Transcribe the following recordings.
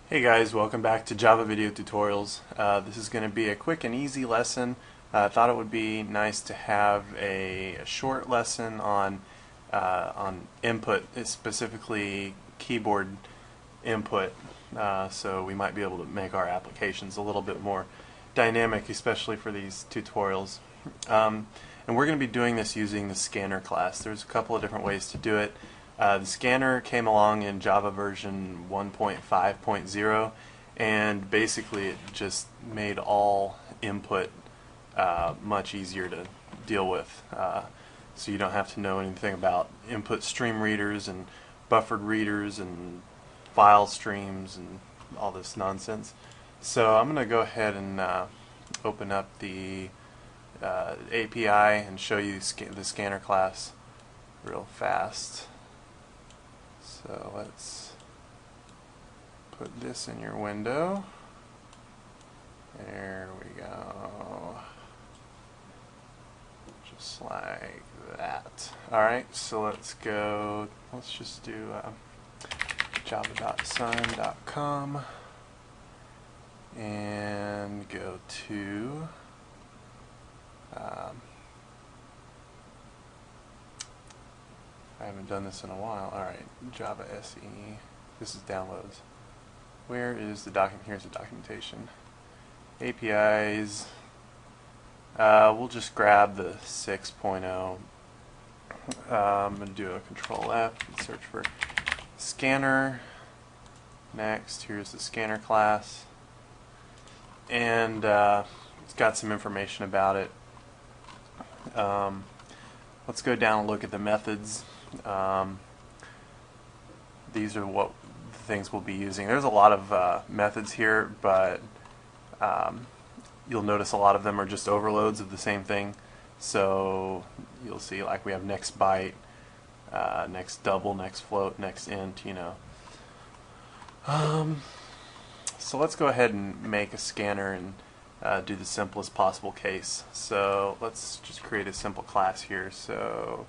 Hey guys, welcome back to Java Video Tutorials. This is going to be a quick and easy lesson. I thought it would be nice to have a short lesson on input, specifically keyboard input, so we might be able to make our applications a little bit more dynamic, especially for these tutorials. And we're going to be doing this using the scanner class. There's a couple of different ways to do it. The scanner came along in Java version 1.5.0, and basically it just made all input much easier to deal with. So you don't have to know anything about input stream readers and buffered readers and file streams and all this nonsense. So I'm going to go ahead and open up the API and show you the scanner class real fast. So let's put this in your window. There we go. Just like that. Alright, so let's go, let's just do java.sun.com and go to I haven't done this in a while. Alright, Java SE. This is downloads. Where is the document? Here's the documentation. APIs. We'll just grab the 6.0. I'm going to do a Control F and search for scanner. Next, here's the scanner class. And it's got some information about it. Let's go down and look at the methods. These are what the things we'll be using. There's a lot of methods here, but you'll notice a lot of them are just overloads of the same thing. So you'll see, like, we have next byte, next double, next float, next int, you know. So let's go ahead and make a scanner and do the simplest possible case. So let's just create a simple class here. So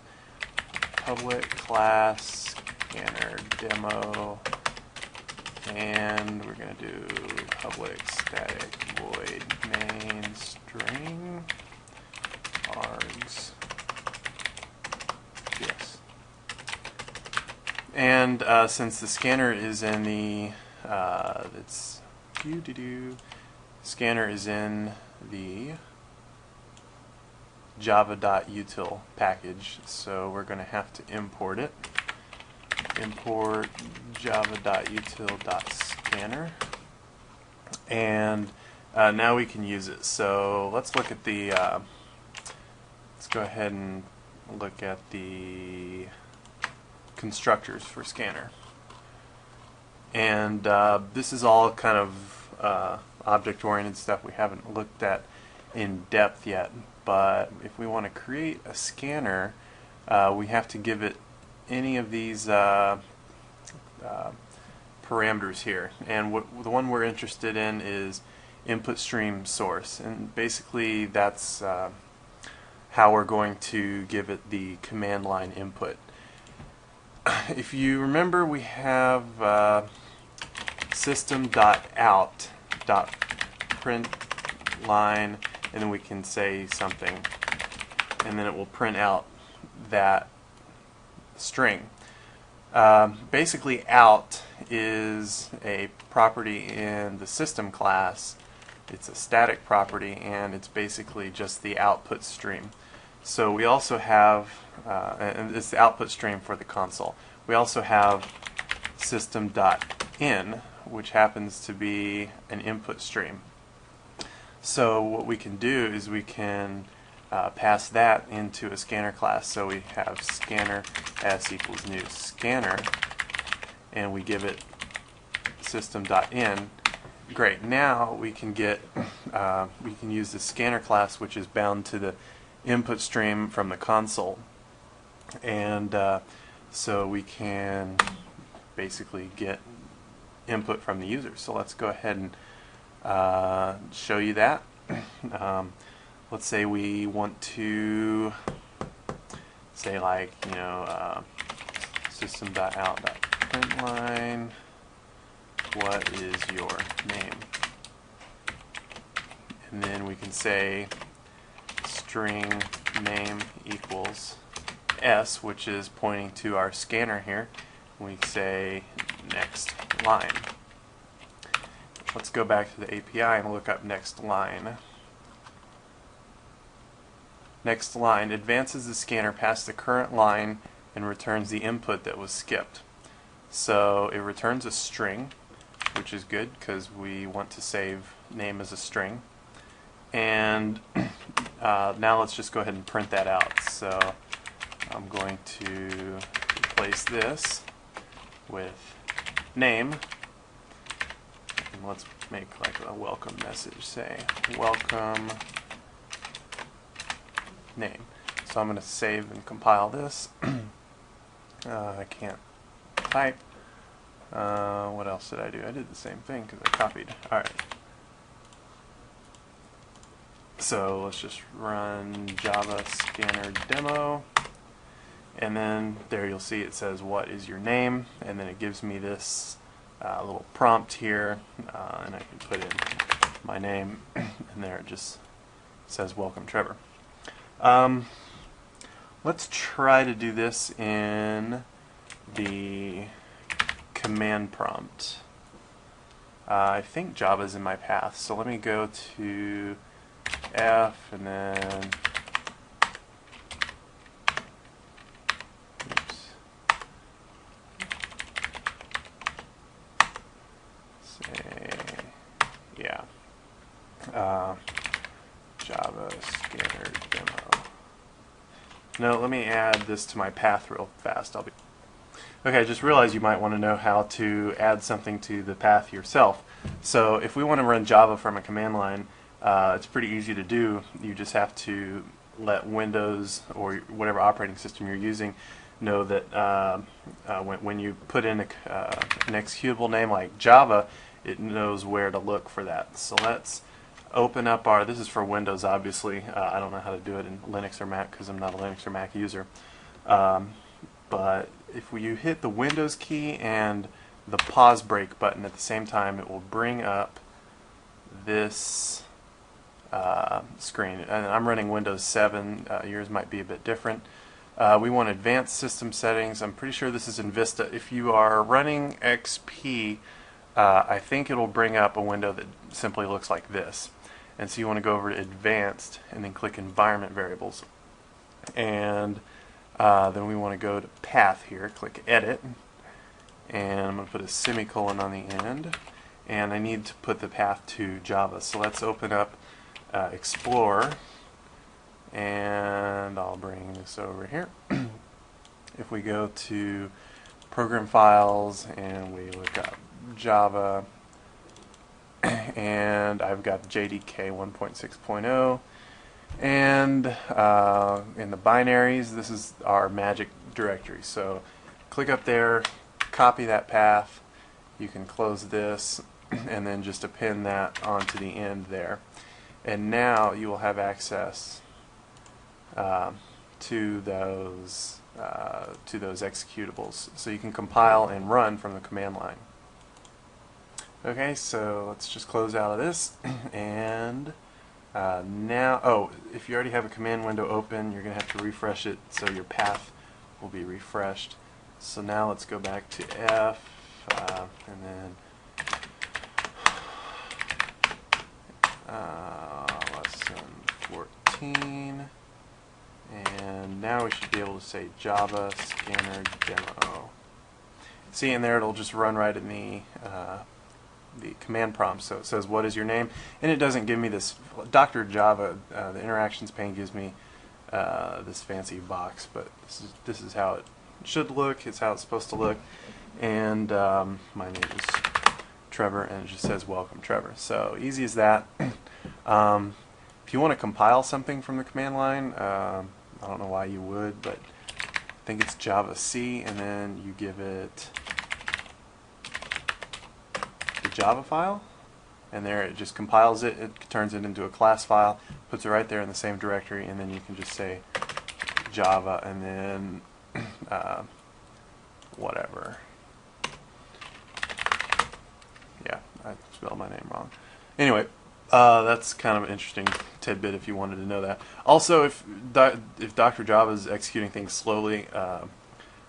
public class scanner demo, and we're going to do public static void main string args. Yes. And since the scanner is in the scanner is in the java.util package, so we're going to have to import it. Import java.util.scanner, and now we can use it. So let's look at the let's go ahead and look at the constructors for scanner. And this is all kind of object-oriented stuff we haven't looked at in depth yet, but if we want to create a scanner, we have to give it any of these parameters here. And the one we're interested in is input stream source, and basically that's how we're going to give it the command line input. If you remember, we have system.out.println, and then we can say something, and then it will print out that string. Basically, out is a property in the system class. It's a static property, and it's basically just the output stream. So we also have, and it's the output stream for the console. We also have system.in, which happens to be an input stream. So what we can do is we can pass that into a scanner class. So we have scanner s equals new scanner, and we give it system.in. Great. Now we can get we can use the scanner class, which is bound to the input stream from the console, and so we can basically get input from the user. So let's go ahead and show you that. Let's say we want to say, like, you know, system.out.println what is your name? And then we can say string name equals S, which is pointing to our scanner here. We say next line. Let's go back to the API and look up next line. Next line advances the scanner past the current line and returns the input that was skipped. So it returns a string, which is good because we want to save name as a string. And now let's just go ahead and print that out. So I'm going to replace this with name. And let's make like a welcome message. Say welcome name. So I'm going to save and compile this. I can't type. What else did I do? I did the same thing because I copied. Alright. So let's just run Java scanner demo. And then there you'll see it says what is your name, and then it gives me this little prompt here, and I can put in my name, and there it just says welcome Trevor. Let's try to do this in the command prompt. I think Java's in my path, so let me go to F and then Java scanner demo. No, let me add this to my path real fast. Okay, I just realized you might want to know how to add something to the path yourself. So if we want to run Java from a command line, it's pretty easy to do. You just have to let Windows or whatever operating system you're using know that when you put in an executable name like Java, it knows where to look for that. So let's open up our, this is for Windows obviously, I don't know how to do it in Linux or Mac because I'm not a Linux or Mac user, but if you hit the Windows key and the pause break button at the same time, it will bring up this screen. And I'm running Windows 7, yours might be a bit different. We want advanced system settings. I'm pretty sure this is in Vista. If you are running XP, I think it'll bring up a window that simply looks like this. And so you want to go over to Advanced and then click Environment Variables. And then we want to go to Path here, click Edit, and I'm going to put a semicolon on the end. And I need to put the path to Java. So let's open up Explorer, and I'll bring this over here. If we go to Program Files and we look up Java, and I've got JDK 1.6.0, and in the binaries, this is our magic directory. So click up there, copy that path, you can close this, and then just append that onto the end there. And now you will have access to those executables, so you can compile and run from the command line. Okay, so let's just close out of this, and now, if you already have a command window open, you're going to have to refresh it so your path will be refreshed. So now let's go back to F, and then lesson 14, and now we should be able to say Java scanner demo. See, in there it'll just run right in the command prompt. So it says what is your name, and it doesn't give me this Dr. Java. The interactions pane gives me this fancy box, but this is how it should look. It's how it's supposed to look. And my name is Trevor, and it just says welcome Trevor. So easy as that. If you want to compile something from the command line, I don't know why you would, but I think it's Java C, and then you give it the Java file, and there it just compiles it. It turns it into a class file, puts it right there in the same directory, and then you can just say Java and then whatever. I spelled my name wrong. Anyway, that's kind of an interesting tidbit if you wanted to know that. Also, if Dr. Java is executing things slowly,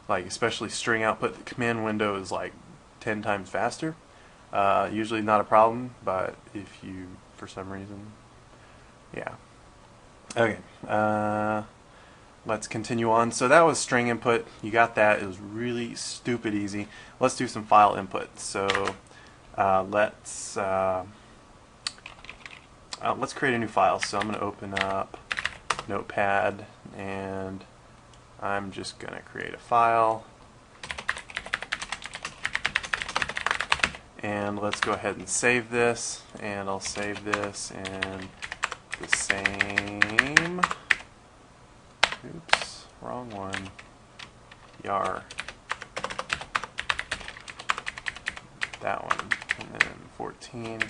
like especially string output, the command window is like 10 times faster. Usually not a problem, but if you, for some reason, yeah. Okay, let's continue on. So that was string input. You got that. It was really stupid easy. Let's do some file input. So let's create a new file. So I'm going to open up Notepad, and I'm just going to create a file. And let's go ahead and save this, and I'll save this in the same, oops, wrong one, yar, that one, and then 14.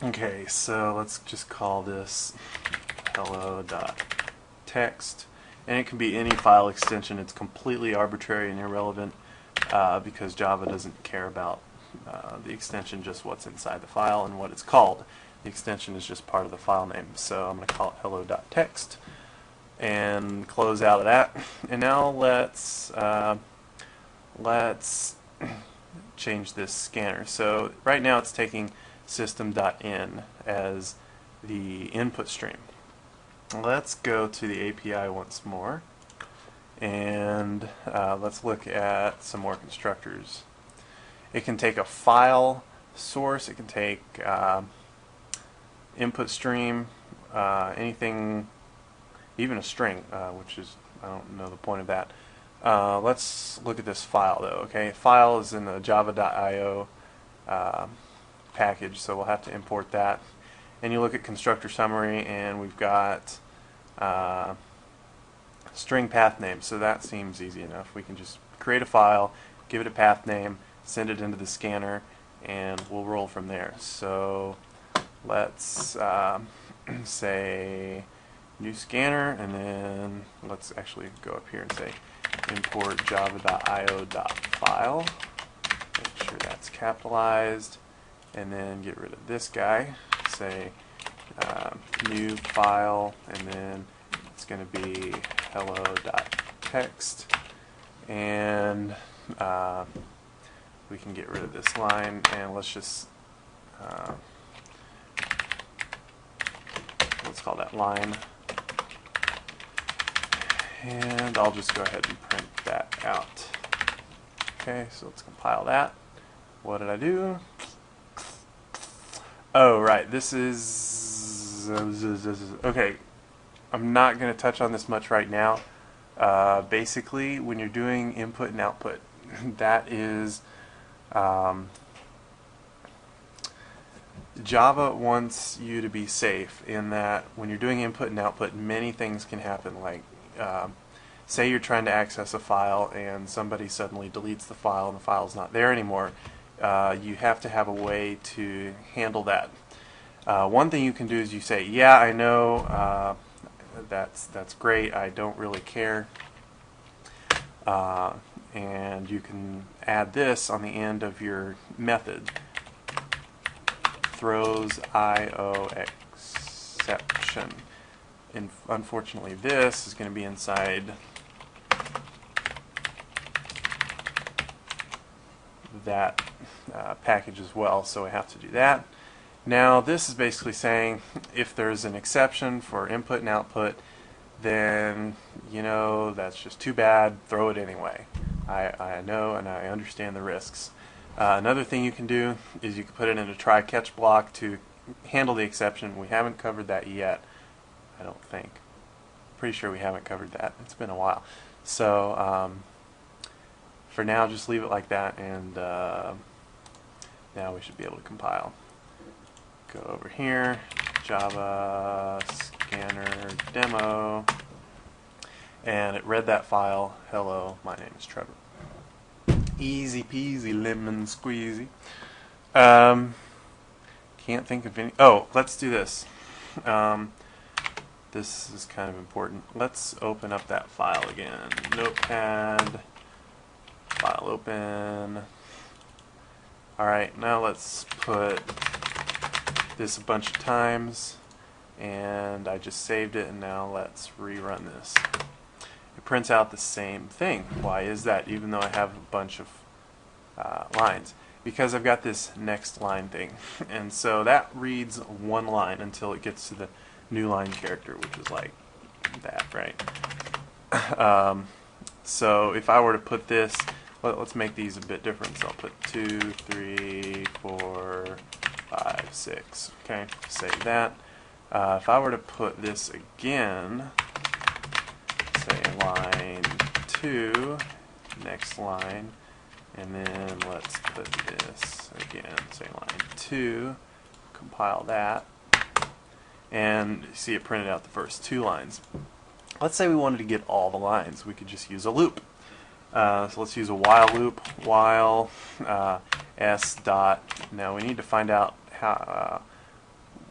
Okay, so let's just call this hello.text, and it can be any file extension. It's completely arbitrary and irrelevant because Java doesn't care about the extension, just what's inside the file and what it's called. The extension is just part of the file name. So I'm going to call it hello.text and close out of that. And now let's change this scanner. So right now it's taking system.in as the input stream. Let's go to the API once more, and let's look at some more constructors. It can take a file source, it can take input stream, anything, even a string, which is, I don't know the point of that. Let's look at this file though, okay? File is in the java.io package, so we'll have to import that. And you look at constructor summary, and we've got string path name, so that seems easy enough. We can just create a file, give it a path name, send it into the scanner, and we'll roll from there. So let's say new scanner, and then let's actually go up here and say import java.io.file. Make sure that's capitalized, and then get rid of this guy. Say new file, and then it's going to be hello.text, and we can get rid of this line, and let's just let's call that line, and I'll just go ahead and print that out. Okay, so let's compile that. What did I do? Oh, right, this is okay. I'm not going to touch on this much right now. Basically, when you're doing input and output, that is Java wants you to be safe in that when you're doing input and output, many things can happen. Like, say you're trying to access a file and somebody suddenly deletes the file and the file's not there anymore. You have to have a way to handle that. One thing you can do is you say, yeah, I know, that's great, I don't really care. And you can add this on the end of your method. Throws IO exception. And unfortunately, this is going to be inside that package as well, so we have to do that. Now, this is basically saying if there's an exception for input and output, then, you know, that's just too bad, throw it anyway. I know and I understand the risks. Another thing you can do is you can put it in a try-catch block to handle the exception. We haven't covered that yet, I don't think. Pretty sure we haven't covered that. It's been a while. So for now, just leave it like that, and now we should be able to compile. Go over here, Java scanner demo, and it read that file. Hello, my name is Trevor. Easy peasy lemon squeezy. Can't think of any. Oh, let's do this. This is kind of important. Let's open up that file again. Notepad, file open. Alright, now let's put this a bunch of times, and I just saved it, and now let's rerun this. It prints out the same thing. Why is that, even though I have a bunch of lines? Because I've got this next line thing, and so that reads one line until it gets to the new line character, which is like that, right? So if I were to put this, let's make these a bit different. So I'll put 2, 3, 4, 5, 6. Okay, save that. If I were to put this again, say line 2, next line, and then let's put this again, say line 2, compile that, and you see it printed out the first 2 lines. Let's say we wanted to get all the lines. We could just use a loop. So let's use a while loop, while s dot. Now we need to find out how,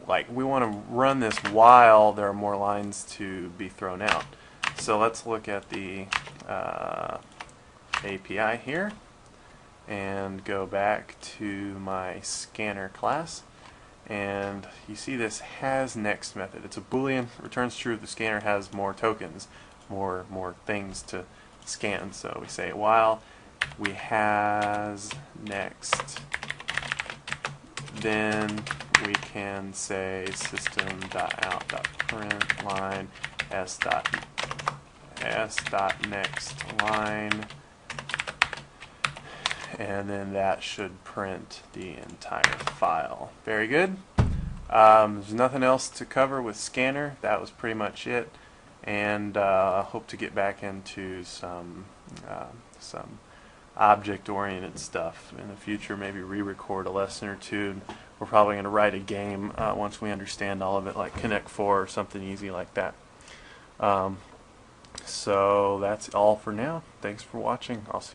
like we want to run this while there are more lines to be thrown out. So let's look at the API here and go back to my scanner class, and you see this has next method. It's a boolean, returns true if the scanner has more tokens, more things to scan. So we say while we has next, then we can say system.out.println s.next line, and then that should print the entire file. Very good. There's nothing else to cover with scanner. That was pretty much it, and I hope to get back into some object-oriented stuff in the future. Maybe re-record a lesson or two. We're probably going to write a game once we understand all of it, like Connect 4 or something easy like that. So that's all for now. Thanks for watching. I'll see you.